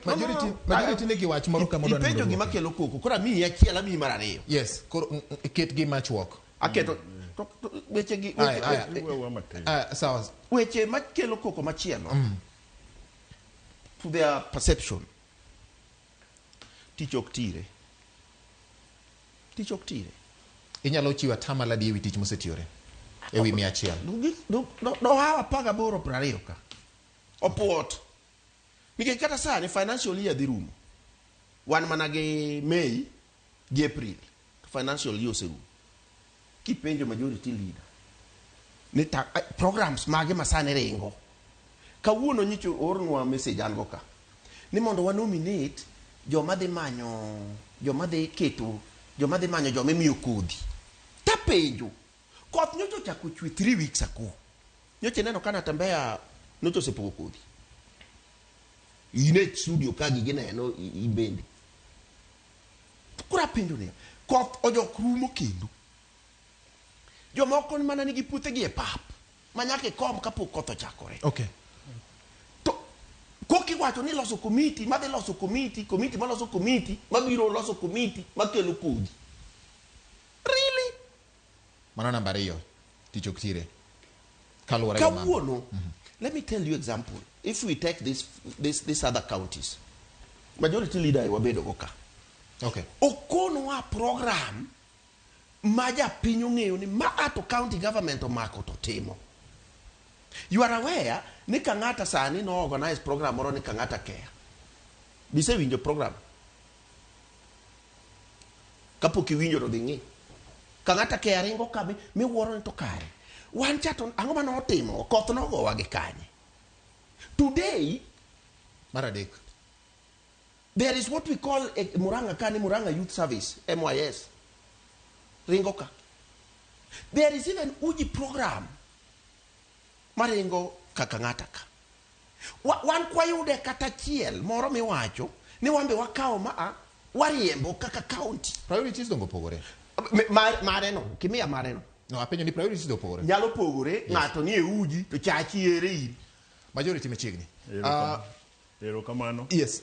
majority ne giwach moro ka modwa ipenjo gima kelo koko kora mi achiel ami mar ariyo yes koro ket gi machuok aketo weche gi sawa weche makelo koko machielo to their perception tich ok tire inyalo chiwa tamala di ewi tich mosetiyore ewi 100 do hawa paga boro 20 ka opuot nikech kata sani financial year dhi rumo wan mana gi May gi April financial year oserumo kipenjo majority leader ni programs mage masane ringo kawuono nyicho ornwa message an go ka ni mondo wa nominate joma dhi manyo joma dhi manyo miyo kodhi tapenjo koth nyocho chako chwe 3 weeks ago nyoche neno kana tembea nyocho sepogo kodhi ine studio ka gige neno ibende kura penjo ne koth ojok rumo kendo jomoko mana nigi puothe gi e pap manyake kom kapok koth ochakore okay to koki wacho ni loso committee madhi loso committee maloso committee mabiro loso committee makelo kodhi really mano namba 2 tich ok tire kaluwore gi kawuono let me tell you example if we take this other counties majority leader wabedo goka okay okonwa program maja pinyo ng'eyo ni ma ato county government omako to timo you are aware ni kangata sani no organize program moro ni kangata care bise winjo program kapok iwinjo to dhi kangata care ringo kabe mi wuoro to kare wan chato ang'o mano otimo koth no gowa gi kanye today maradek there is what we call Murang'a Youth Service MYS ringo ka there is even uji program maringo kaka ng'ata ka wan kwayude kata chiel moro miwacho ni wambe wakawo wariembo kaka county priorities dongo pogore mare no kimia mare no apenjo ni priorities do pogore nyalo pogore ng'ato ni e uji to chachi ere in majority mechiegni ero kamano yes